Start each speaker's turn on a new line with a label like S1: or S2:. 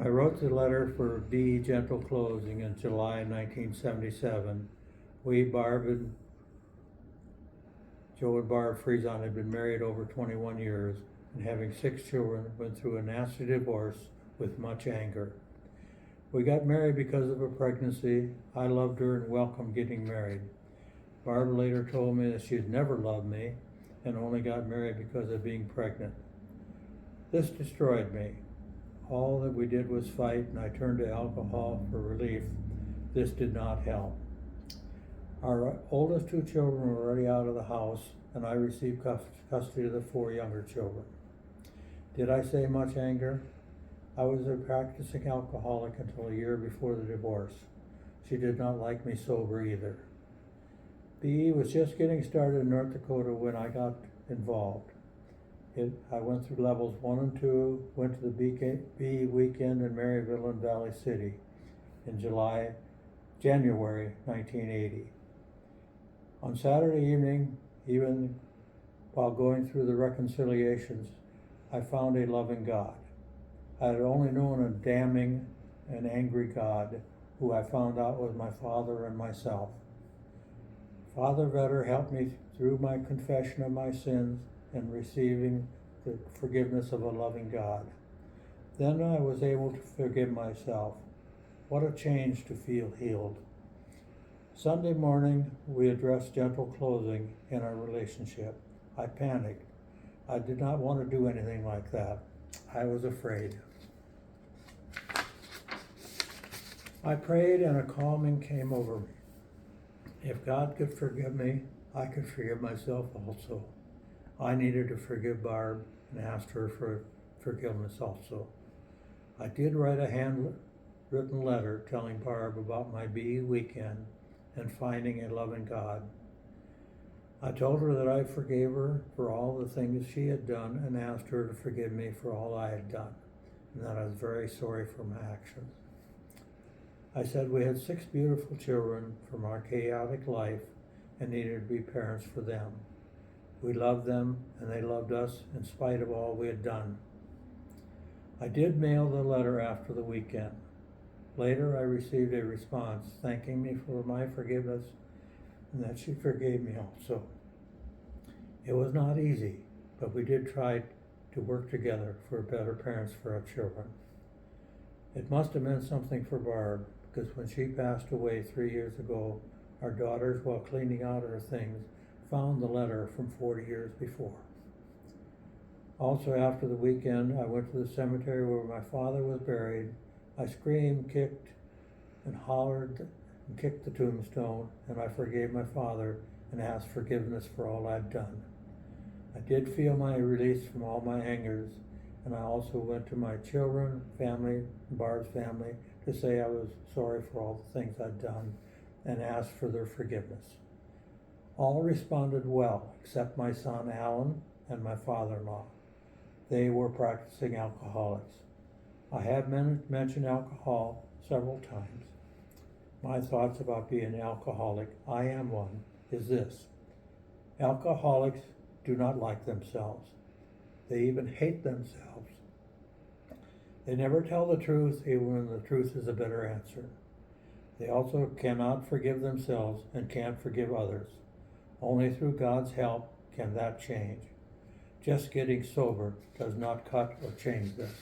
S1: When I wrote the letter for B. Gentle Closing in July 1977, Joe and Barb Friesen had been married over 21 years and having 6 children, went through a nasty divorce with much anger. We got married because of a pregnancy. I loved her and welcomed getting married. Barb later told me that she had never loved me and only got married because of being pregnant. This destroyed me. All that we did was fight, and I turned to alcohol for relief. This did not help. Our oldest 2 children were already out of the house, and I received custody of the 4 younger children. Did I say much anger? I was a practicing alcoholic until a year before the divorce. She did not like me sober either. BE was just getting started in North Dakota when I got involved. I went through levels 1 and 2, went to the BE weekend in Maryville and Valley City in January 1980. On Saturday evening, even while going through the reconciliations, I found a loving God. I had only known a damning and angry God, who I found out was my father and myself. Father Vedder helped me through my confession of my sins and receiving the forgiveness of a loving God. Then I was able to forgive myself. What a change to feel healed. Sunday morning, we addressed gentle closing in our relationship. I panicked. I did not want to do anything like that. I was afraid. I prayed and a calming came over me. If God could forgive me, I could forgive myself also. I needed to forgive Barb and asked her for forgiveness also. I did write a handwritten letter telling Barb about my BE weekend and finding a loving God. I told her that I forgave her for all the things she had done and asked her to forgive me for all I had done, and that I was very sorry for my actions. I said we had 6 beautiful children from our chaotic life and needed to be parents for them. We loved them and they loved us in spite of all we had done. I did mail the letter after the weekend. Later I received a response thanking me for my forgiveness and that she forgave me also. It was not easy, but we did try to work together for better parents for our children. It must have meant something for Barb, because when she passed away 3 years ago, our daughters, while cleaning out her things, found the letter from 40 years before. Also after the weekend, I went to the cemetery where my father was buried. I screamed, kicked, and hollered and kicked the tombstone, and I forgave my father and asked forgiveness for all I'd done. I did feel my release from all my angers, and I also went to my children, family, Barb's family, to say I was sorry for all the things I'd done and asked for their forgiveness. All responded well, except my son Alan and my father-in-law. They were practicing alcoholics. I have mentioned alcohol several times. My thoughts about being an alcoholic, I am one, is this. Alcoholics do not like themselves. They even hate themselves. They never tell the truth, even when the truth is a better answer. They also cannot forgive themselves and can't forgive others. Only through God's help can that change. Just getting sober does not cut or change this.